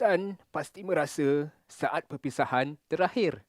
Insan pasti merasa saat perpisahan terakhir.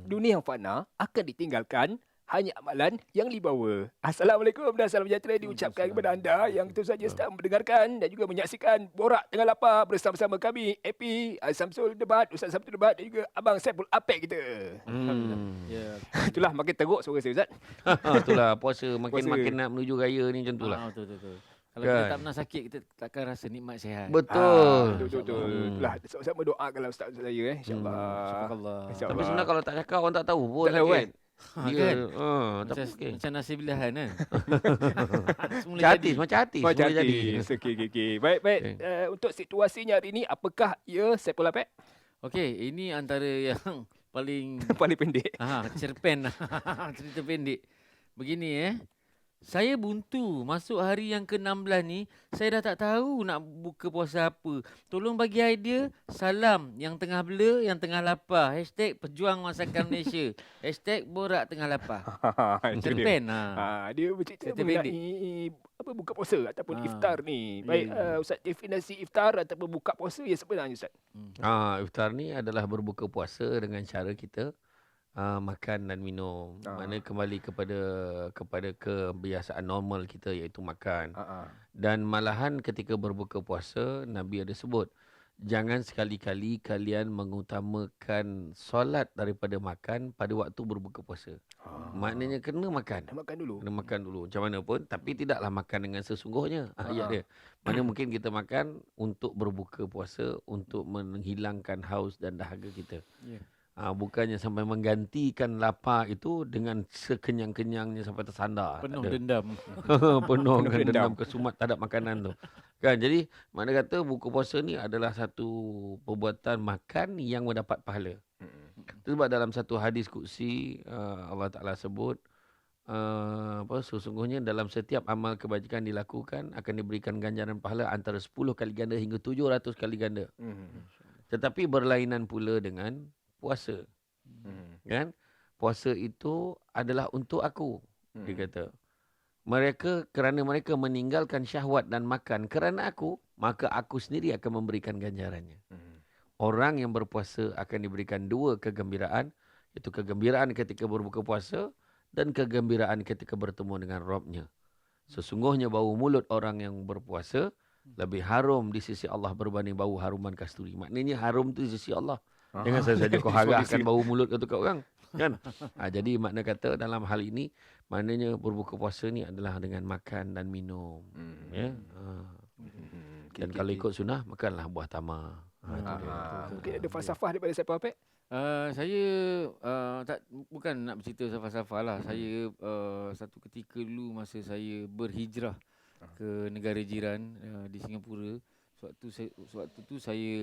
Dunia yang fana akan ditinggalkan, hanya amalan yang dibawa. Assalamualaikum dan salam sejahtera diucapkan kepada anda yang tentu saja sedang mendengarkan dan juga menyaksikan Borak Tengah Lapar bersama-sama kami, AP, Samsul Debat, Ustaz Samsul Debat dan juga Abang Saiful Apek kita. Alhamdulillah. Ya. Itulah makin teruk suara saya, Ustaz. Itulah puasa makin Puasa. nak menuju raya ni macam itulah. Betul. Kalau Kan? kita tak pernah sakit, kita takkan rasa nikmat sihat. Betul. Betul. Itulah sama-sama doakanlah Ustaz saya InsyaAllah. Subhanallah. InsyaAllah. Tapi sebenarnya kalau tak cakap orang tak tahu pun Tak tahu, sakit. Kan? Tapi okey. Macam nasi belahan kan. Semula Macam hati. Macam semula jadi. Okey. Baik. Untuk situasinya hari ini, apakah ia Saiful Apek? Okey, ini antara yang paling Paling pendek. cerpen lah. Cerita pendek. Begini saya buntu masuk hari yang ke-16 ni, saya dah tak tahu nak buka puasa apa. Tolong bagi idea. Salam yang tengah bela, yang tengah lapar. #Pejuang Masakan Malaysia. #Borak Tengah Lapar. Itu dia. Cerpen Dia bercerita Cerita mengenai apa buka puasa ataupun iftar ni. Baik, Ya. Ustaz, definisi iftar ataupun buka puasa yang sebenarnya, Ustaz. Iftar ni adalah berbuka puasa dengan cara kita makan dan minum. Mana kembali kepada kebiasaan normal kita iaitu makan. Dan malahan ketika berbuka puasa, Nabi ada sebut, jangan sekali-kali kalian mengutamakan solat daripada makan pada waktu berbuka puasa. Maknanya kena makan. Makan dulu. Kena makan dulu macam mana pun. Tapi tidaklah makan dengan sesungguhnya. Ayat dia. Mana mungkin kita makan untuk berbuka puasa, untuk menghilangkan haus dan dahaga kita. Ya. Bukannya sampai menggantikan lapar itu dengan sekenyang-kenyangnya sampai tersandar. Penuh Tak ada. dendam. Penuh dengan dendam. dendam kesumat tak ada makanan tu. Kan, jadi mana kata buka puasa ni adalah satu perbuatan makan yang mendapat pahala. Sebab dalam satu hadis qudsi Allah Ta'ala sebut sesungguhnya dalam setiap amal kebajikan dilakukan akan diberikan ganjaran pahala antara 10 kali ganda hingga 700 kali ganda. Tetapi berlainan pula dengan puasa. Kan? Puasa itu adalah untuk aku, dia kata. Kerana mereka meninggalkan syahwat dan makan kerana aku, maka aku sendiri akan memberikan ganjarannya. Orang yang berpuasa akan diberikan dua kegembiraan, iaitu kegembiraan ketika berbuka puasa dan kegembiraan ketika bertemu dengan Rabb-Nya. Sesungguhnya bau mulut orang yang berpuasa lebih harum di sisi Allah berbanding bau haruman kasturi. Maknanya harum tu di sisi Allah. Jangan saja kau harapkan bau mulut kau tu kat orang. Kan? Jadi makna kata dalam hal ini, maknanya berbuka puasa ni adalah dengan makan dan minum. Ya. Dan kalau ikut sunnah, makanlah buah tamar. Mungkin ada falsafah daripada Saiful Apek? Saya bukan nak bercerita falsafah lah. Saya satu ketika dulu masa saya berhijrah ke negara jiran di Singapura. Sewaktu tu saya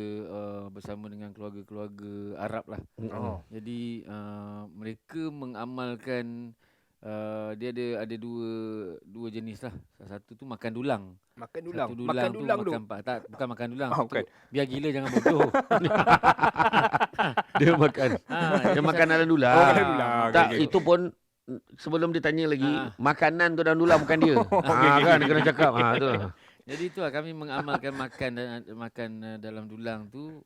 bersama dengan keluarga-keluarga Arab lah. Jadi mereka mengamalkan dia ada dua jenis lah. Satu tu makan dulang. Makan dulang. Satu Makan dulang tu. bukan makan dulang. Bukan. Biar gila jangan bodoh. Dia makan. Dia makan dalam dulang. Makan dulang. Tak, Okey. itu pun sebelum ditanya lagi, makanan tu dalam dulang bukan dia. Kan, dia kena cakap. Tu. Jadi itulah kami mengamalkan makan dalam dulang tu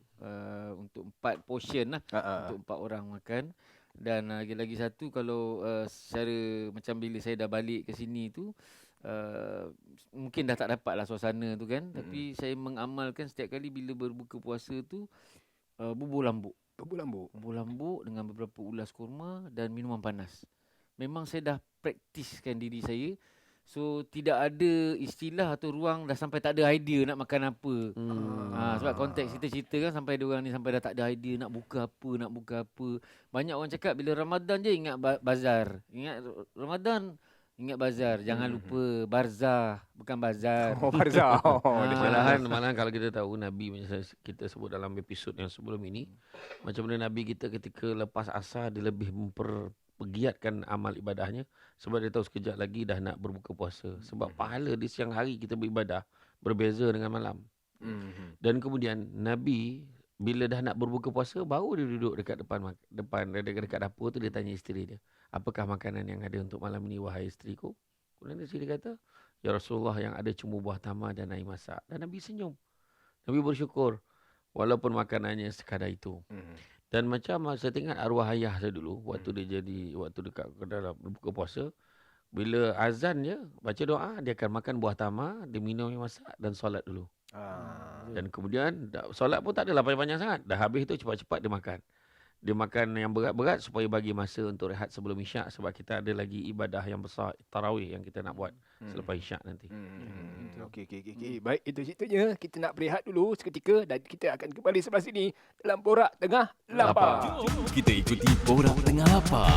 untuk 4 portion lah. Untuk 4 orang makan. Dan lagi satu kalau secara macam bila saya dah balik ke sini tu mungkin dah tak dapat lah suasana tu kan. Tapi saya mengamalkan setiap kali bila berbuka puasa tu bubur lambuk. Bubur lambuk dengan beberapa ulas kurma dan minuman panas. Memang saya dah praktiskan diri saya. So tidak ada istilah atau ruang dah sampai tak ada idea nak makan apa. Sebab konteks kita cerita kan sampai diorang ni sampai dah tak ada idea nak buka apa. Banyak orang cakap bila Ramadan je ingat bazar. Ingat Ramadan, ingat bazar. Jangan lupa barzah, bukan bazar. Barzah. Malahan kalau kita tahu Nabi macam kita sebut dalam episod yang sebelum ini, macam mana Nabi kita ketika lepas asar dia lebih mempergiatkan amal ibadahnya sebab dia tahu sekejap lagi dah nak berbuka puasa. Sebab pahala di siang hari kita beribadah berbeza dengan malam. Dan kemudian Nabi bila dah nak berbuka puasa baru dia duduk dekat dekat dapur tu, dia tanya isteri dia, apakah makanan yang ada untuk malam ini wahai isteriku? Kemudian isteri dia kata, ya Rasulullah, yang ada cuma buah tamar dan air masak. Dan Nabi senyum. Nabi bersyukur. Walaupun makanannya sekadar itu. Dan macam saya tengok arwah ayah saya dulu, waktu dekat ke dalam buka puasa, bila azan je, baca doa, dia akan makan buah tamar, dia minum yang masak dan solat dulu. Dan kemudian, solat pun tak adalah panjang-panjang sangat. Dah habis tu cepat-cepat dia makan. Dia makan yang berat-berat supaya bagi masa untuk rehat sebelum isyak. Sebab kita ada lagi ibadah yang besar, tarawih yang kita nak buat selepas isyak nanti. Okey. Baik, itu ceritanya. Kita nak berehat dulu seketika dan kita akan kembali sebelah sini dalam Borak Tengah Lapar. Jom kita ikuti Borak Tengah Lapar.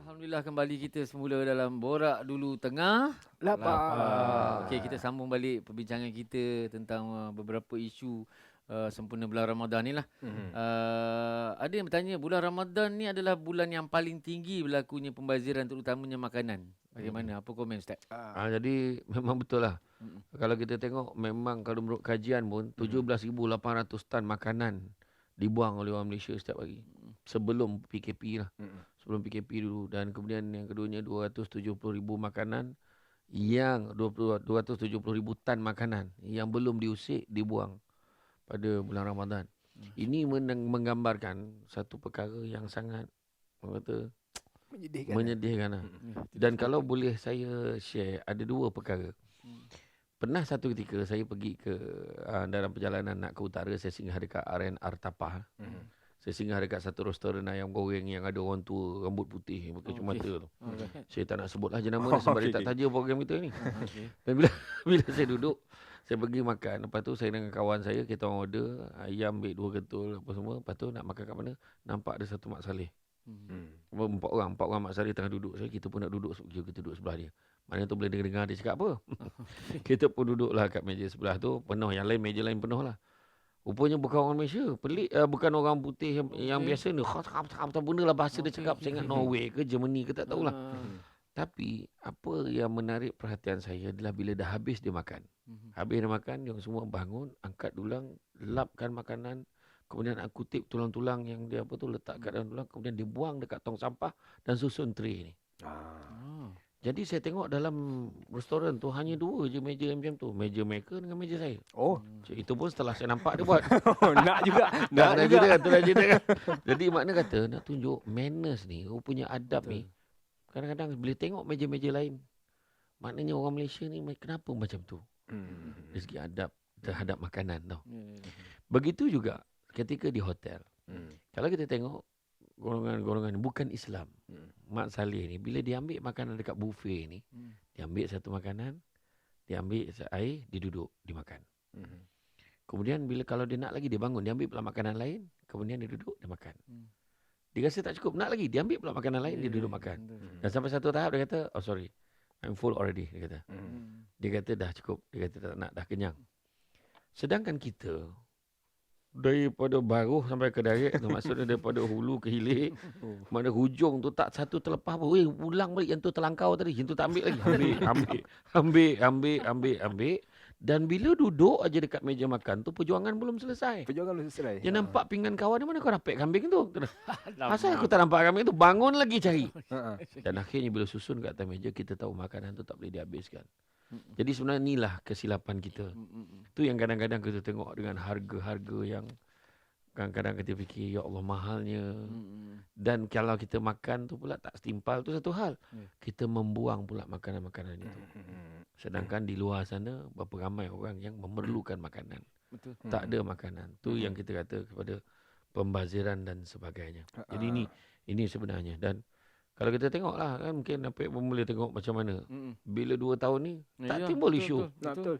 Alhamdulillah kembali kita semula dalam Borak Dulu Tengah Lapar. Okey, kita sambung balik perbincangan kita tentang beberapa isu sempurna bulan Ramadan ni lah. Ada yang bertanya, bulan Ramadan ni adalah bulan yang paling tinggi berlakunya pembaziran terutamanya makanan. Bagaimana? Apa komen Ustaz? Jadi memang betul lah. Kalau kita tengok, memang kalau menurut kajian pun 17,800 tan makanan dibuang oleh orang Malaysia setiap hari. Sebelum PKP lah. Sebelum PKP dulu. Dan kemudian yang keduanya 270,000 makanan yang 270,000 tan makanan yang belum diusik, dibuang pada bulan Ramadan. Ini menggambarkan satu perkara yang sangat menyedihkan. Dan kalau boleh saya share, ada dua perkara. Pernah satu ketika saya pergi ke dalam perjalanan nak ke utara, saya singgah dekat RNR Tapah. Saya singgah dekat satu restoran ayam goreng yang ada orang tua rambut putih pakai kacamata tu. Saya tak nak sebutlah jenama sebab dia tak taja program kita ni. Dan bila saya duduk, saya pergi makan. Lepas tu saya dengan kawan saya, kita orang order ayam, ambil 2 ketul apa semua. Lepas tu nak makan kat mana, nampak ada satu Mak Saleh. 4 orang Mak Saleh tengah duduk. Kita pun nak duduk, kita duduk sebelah dia. Mana tu boleh dengar dia cakap apa. Kita pun duduklah kat meja sebelah tu, penuh. Yang lain, meja lain penuh lah. Rupanya bukan orang Malaysia. Pelik, bukan orang putih yang biasa ni. Tak benda lah bahasa dia cakap. Saya ingat Norway ke Germany ke tak tahulah. Tapi apa yang menarik perhatian saya adalah bila dah habis dia makan. Habis dia makan, dia semua bangun, angkat dulang, lapkan makanan. Kemudian aku kutip tulang-tulang yang dia letak kat dalam tulang. Kemudian dia buang dekat tong sampah dan susun tray ni. Jadi saya tengok dalam restoran tu hanya 2 je meja macam tu. Meja mereka dengan meja saya. Itu pun setelah saya nampak dia buat. Nak juga. Nak juga. Tu dah cerita kan. Jadi makna kata nak tunjuk manners ni, punya adab ni. Kadang-kadang bila tengok meja-meja lain, maknanya orang Malaysia ni kenapa macam tu? Dari segi adab terhadap makanan tau. Begitu juga ketika di hotel. Kalau kita tengok golongan-golongan bukan Islam, Mak Saleh ni, bila dia ambil makanan dekat buffet ni, dia ambil satu makanan, dia ambil air, dia duduk, dia makan. Kemudian bila kalau dia nak lagi, dia bangun, dia ambil pula makanan lain, kemudian dia duduk, dia makan. Dia rasa tak cukup, nak lagi, dia ambil pula makanan lain, dia duduk makan. Dan sampai satu tahap dia kata, oh sorry, I'm full already, dia kata. Dia kata dah cukup, dia kata tak nak, dah kenyang. Sedangkan kita, daripada baruh sampai ke darat tu, maksudnya daripada hulu ke hilir, mana hujung tu tak satu terlepas pun. Ulang balik yang tu terlangkau tadi, yang tu tak ambil lagi. Ambil. Dan bila duduk aja dekat meja makan tu, perjuangan belum selesai. Dia nampak pinggan kawan ni, mana kau rapek kambing tu? Asal aku tak nampak kambing tu, bangun lagi cari. Dan akhirnya bila susun kat atas meja, kita tahu makanan tu tak boleh dihabiskan. Jadi sebenarnya inilah kesilapan kita. Itu yang kadang-kadang kita tengok dengan harga-harga yang kadang-kadang kita fikir, ya Allah mahalnya. Dan kalau kita makan tu pula tak setimpal, tu satu hal. Kita membuang pula makanan-makanan itu. Sedangkan di luar sana, berapa ramai orang yang memerlukan makanan. Tak ada makanan. Tu yang kita kata kepada pembaziran dan sebagainya. Jadi ini sebenarnya. Dan kalau kita tengok lah kan, mungkin Apik pun boleh tengok macam mana. Bila 2 tahun ni tak timbul isu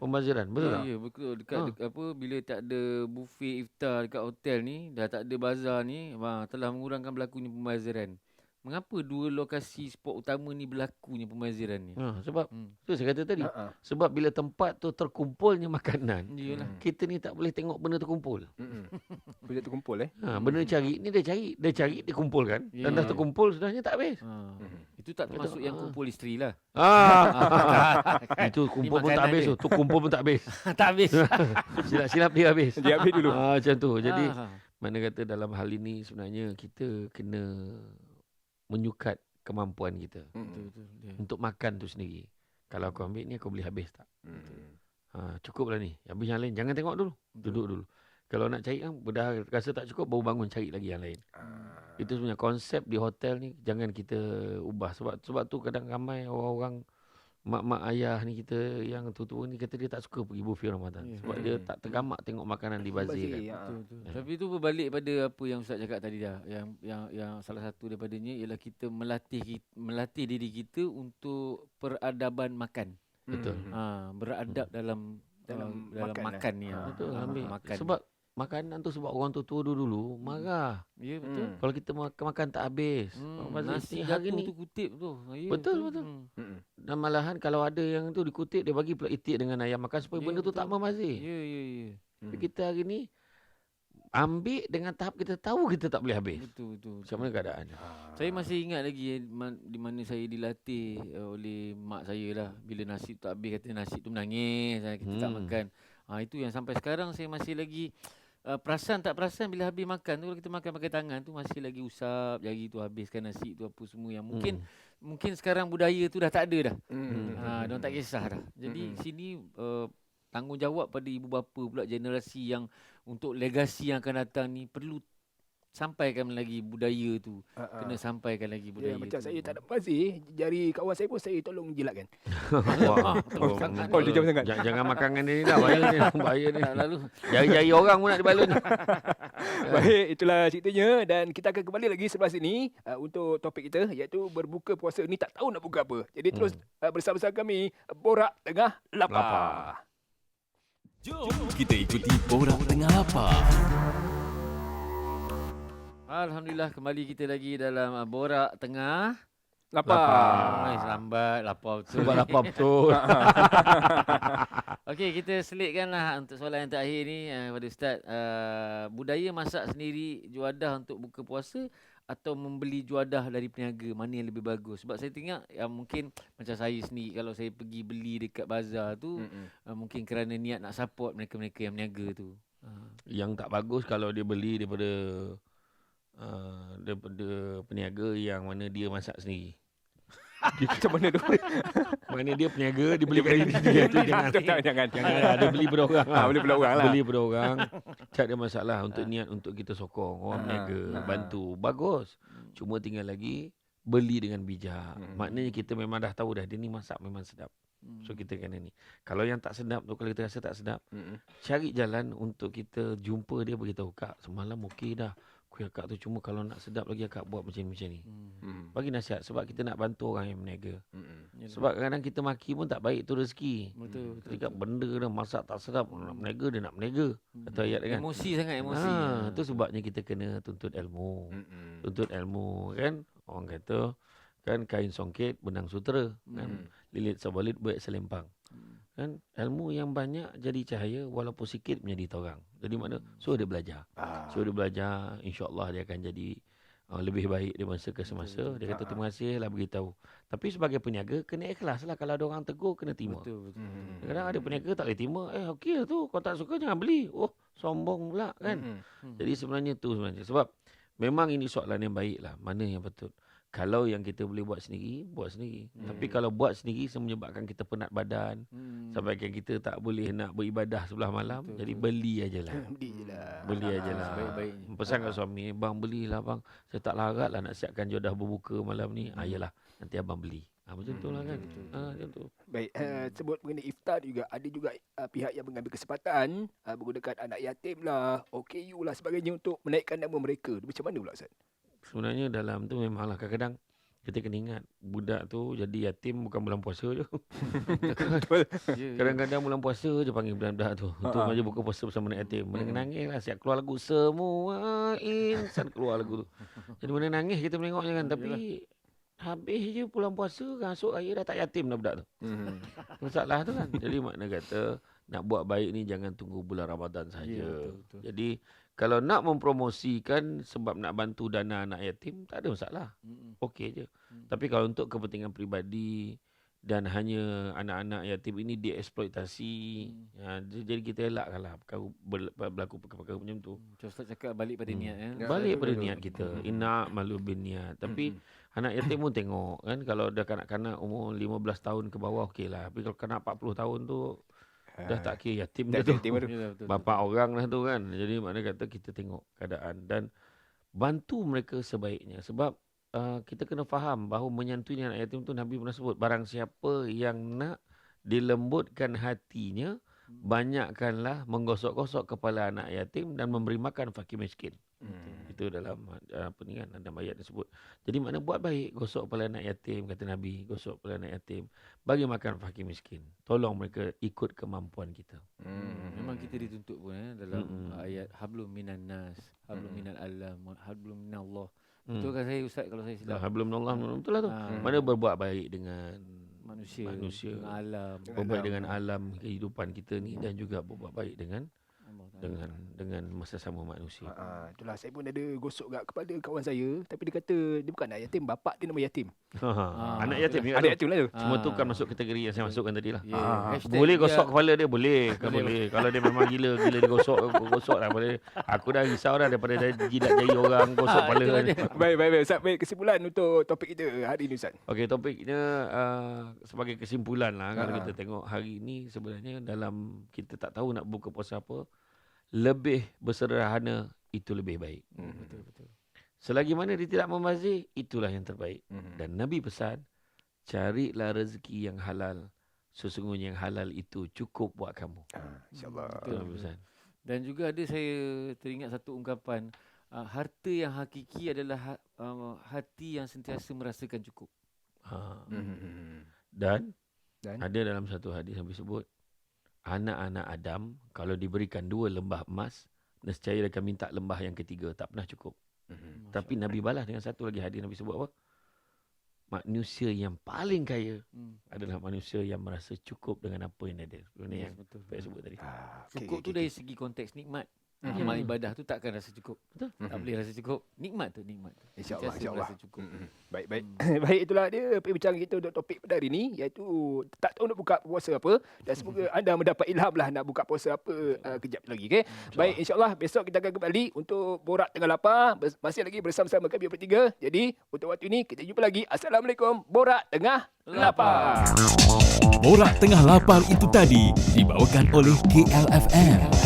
pembaziran. Betul tak? Ya, betul. Dekat bila tak ada buffet iftar dekat hotel ni, dah tak ada bazar ni, telah mengurangkan berlakunya pembaziran. Mengapa 2 lokasi spot utama ni berlakunya pembaziran ni? Sebab tu saya kata tadi. Sebab bila tempat tu terkumpulnya makanan, kita ni tak boleh tengok benda terkumpul. Benda terkumpul benda cari ni dia cari, dia kumpulkan. Dan dah terkumpul sudahnya tak habis. Itu tak termasuk yang kumpul isteri lah. Itu kumpul pun tak habis tu. Tu kumpul pun tak habis. Tak habis. Silap dia habis. Dia habis dulu. Macam tu. Jadi mana kata dalam hal ini sebenarnya kita kena menyukat kemampuan kita untuk makan tu sendiri. Kalau aku ambil ni, aku boleh habis tak? Cukuplah ni. Habis yang lain jangan tengok dulu. Duduk dulu. Kalau nak cari kan dah rasa tak cukup baru bangun cari lagi yang lain. Itu sebenarnya konsep di hotel ni jangan kita ubah. Sebab tu kadang ramai orang-orang mak-mak ayah ni kita yang tua-tua ni kata dia tak suka pergi buffet Ramadan. Sebab dia tak tergamak tengok makanan dibazir kan. Betul. Tapi tu berbalik pada apa yang Ustaz cakap tadi dah. Yang salah satu daripadanya ialah kita melatih diri kita untuk peradaban makan. Betul. Beradab dalam makan ni. Betul. Makan. Sebab makanan tu sebab orang tua-tua dulu marah. Ya betul. Kalau kita makan tak habis. Nasi hari jatuh ni tu kutip tu. Ya, betul. Dan malahan kalau ada yang tu dikutip dia bagi pula itik dengan ayam makan supaya benda tu tak membazir. Ya. Tapi kita hari ni ambil dengan tahap kita tahu kita tak boleh habis. Betul. Macam mana keadaan? Saya masih ingat lagi di mana saya dilatih oleh mak saya lah. Bila nasi tu habis kata nasi tu menangis, kita tak makan. Itu yang sampai sekarang saya masih lagi perasan tak perasan bila habis makan tu, kalau kita makan pakai tangan tu masih lagi usap jari tu, habiskan nasi tu apa semua yang mungkin sekarang budaya tu dah tak ada dah. Diorang tak kisah dah. Jadi sini tanggungjawab pada ibu bapa pula generasi yang untuk legasi yang akan datang ni perlu sampaikan lagi budaya tu. Kena sampaikan lagi budaya macam tu. saya tak ada bazir, jari kawan saya pun saya tolong jilatkan. Wah, dia jauh sangat. Jangan makan ni dah bahaya ni. Lalu jari-jari orang pun nak dibalun. Baik, itulah ceritanya dan kita akan kembali lagi sebelah sini untuk topik kita iaitu berbuka puasa ni tak tahu nak buka apa. Jadi terus bersama-sama kami Borak Tengah Lapar. Jom kita ikuti Borak Tengah Lapar. Alhamdulillah kembali kita lagi dalam Borak Tengah Lapar. Lambat lapar betul. Sebab lapar betul. Okey, kita selitkanlah untuk soalan yang terakhir ni kepada Ustaz. Budaya masak sendiri juadah untuk buka puasa atau membeli juadah dari peniaga, mana yang lebih bagus? Sebab saya tengok mungkin macam saya sendiri kalau saya pergi beli dekat bazar tu mungkin kerana niat nak support mereka-mereka yang meniaga tu. Yang tak bagus kalau dia beli daripada peniaga yang mana dia masak sendiri. Macam mana tu? Mana dia peniaga, dia beli kat dia tu jangan ada beli pada orang lah. Beli pada orang lah. Beli pada orang. Tak ada masalah untuk niat untuk kita sokong orang peniaga, bantu. Bagus. Cuma tinggal lagi beli dengan bijak. Maknanya kita memang dah tahu dah dia ni masak memang sedap. So kita kena ni. Kalau yang tak sedap tu, kalau kita rasa tak sedap, cari jalan untuk kita jumpa dia, beritahu, Kak semalam okey dah. Kuih akak tu cuma kalau nak sedap lagi akak buat macam ni. Bagi nasihat sebab kita nak bantu orang yang berniaga. Sebab kadang-kadang kita maki pun tak baik tu rezeki. Betul. Ketika benda dah masak tak sedap, nak berniaga dia nak berniaga. Atau ayat kan. Emosi sangat emosi. Tu sebabnya kita kena tuntut ilmu. Tuntut ilmu kan. Orang kata kan kain songket benang sutera kan. Lilit sabalit buat selempang. Kan ilmu yang banyak jadi cahaya walaupun sikit menjadi terang. Jadi makna so dia belajar. So dia belajar, insya-Allah dia akan jadi lebih baik di masa ke semasa. Dia kata terima kasihlah beritahu. Tapi sebagai peniaga kena ikhlaslah, kalau ada orang tegur kena terima. Betul. Kadang ada peniaga tak boleh terima. Okey lah tu, kau tak suka jangan beli. Oh, sombong pula kan. Jadi sebenarnya tu sebab memang ini soalan yang baik lah, mana yang betul. Kalau yang kita boleh buat sendiri, buat sendiri. Tapi kalau buat sendiri menyebabkan kita penat badan, sampai kita tak boleh nak beribadah sebelah malam, jadi beli ajalah. Beli ajalah. Baik-baik. Pesan kat suami, bang belilah bang. Saya tak larat lah nak siapkan jodoh berbuka malam ni. Yalah, nanti abang beli. Macam tu lah kan. Macam tu. Baik, sebut mengenai iftar juga, ada juga pihak yang mengambil kesempatan menggunakan anak yatim lah, OKU lah sebagainya untuk menaikkan nama mereka. Macam mana pula Ustaz? Sebenarnya dalam tu memanglah kadang-kadang kita kena ingat budak tu jadi yatim bukan bulan puasa je. Kadang-kadang bulan puasa je panggil budak-budak tu. Untuk aja buka puasa bersama anak yatim. Menangis lah, siap keluar lagu semua insan keluar lagu tu. Jadi mana nangis kita menengoknya kan. Tapi habis je bulan puasa, esok raya dah tak yatim dah budak tu. Masalah tu kan. Jadi makna kata nak buat baik ni jangan tunggu bulan Ramadan saja. Jadi kalau nak mempromosikan sebab nak bantu dana anak yatim, tak ada masalah. Okey je. Tapi kalau untuk kepentingan peribadi dan hanya anak-anak yatim ini dieksploitasi, jadi kita elakkanlah berlaku perkara-perkara macam tu. Ustaz cakap balik pada niat. Balik pada niat kita. Inna malu bin niat. Tapi anak yatim pun tengok kan, kalau dah kanak-kanak umur 15 tahun ke bawah okeylah. Tapi kalau kanak 40 tahun tu Dah tak kira yatim Tak dah tu. yatim dah tu. Yalah, betul. Bapa orang lah tu kan. Jadi makna kata kita tengok keadaan dan bantu mereka sebaiknya. Sebab kita kena faham bahawa menyantuni anak yatim tu Nabi pernah sebut. Barang siapa yang nak dilembutkan hatinya, banyakkanlah menggosok-gosok kepala anak yatim dan memberi makan fakir miskin. Itu dalam apa ni kan, dalam ayat tersebut. Jadi makna buat baik, gosok kepala anak yatim, kata Nabi, gosok kepala anak yatim, bagi makan fakir miskin. Tolong mereka ikut kemampuan kita. Memang kita dituntut pun dalam ayat hablum minan nas, hablum minal alam, hablum minallah. Betul kan saya Ustaz kalau saya silap? Alhamdulillah, betul lah tu. Mana berbuat baik dengan Manusia, dengan alam. berbuat dengan alam kehidupan kita ni dan juga berbuat baik dengan sesama manusia. Itulah saya pun ada gosok kat kepada kawan saya, tapi dia kata dia bukan anak yatim, bapak dia nama yatim. Anak yatim juga Anak tu. yatim lah tu. Semua tu kan masuk kategori yang saya masukkan tadi lah. Hashtag Boleh juga- gosok kepala dia? Boleh. Boleh. Kalau dia memang gila dia gosok lah. Boleh. Aku dah risau dah daripada dia jilat jari orang, gosok kepala. Baik Ustaz. Baik, kesimpulan untuk topik kita hari ini Ustaz. Okey, topiknya sebagai kesimpulan lah. Kalau kita tengok hari ini sebenarnya dalam kita tak tahu nak buka puasa apa, lebih bersederhana itu lebih baik. Betul. Selagi mana dia tidak membazir, itulah yang terbaik. Dan Nabi pesan, carilah rezeki yang halal. Sesungguhnya yang halal itu cukup buat kamu. InsyaAllah. Itu Nabi pesan. Dan juga ada saya teringat satu ungkapan, harta yang hakiki adalah hati yang sentiasa merasakan cukup. Dan ada dalam satu hadis yang disebut, anak-anak Adam kalau diberikan 2 lembah emas, nescaya dia akan minta lembah yang ketiga, tak pernah cukup. Tapi Nabi balas dengan satu lagi hadis, Nabi sebut apa? Manusia yang paling kaya adalah manusia yang merasa cukup dengan apa yang ada. Sebenarnya yang Betul. saya sebut tadi. Cukup tu dari segi konteks nikmat. Amal ibadah tu takkan rasa cukup. Betul. Tak boleh rasa cukup. Nikmat tu. InsyaAllah. Sentiasa merasa cukup. Baik. Baik, itulah dia perbincangan kita untuk topik pada hari ini, iaitu tak tahu nak buka puasa apa, dan semoga anda mendapat ilham lah nak buka puasa apa kejap lagi. Okay? Baik, insyaAllah besok kita akan kembali untuk Borak Tengah Lapar, masih lagi bersama-sama kami bertiga. Jadi untuk waktu ini kita jumpa lagi. Assalamualaikum. Borak Tengah Lapar. Borak Tengah Lapar itu tadi dibawakan oleh KLFM.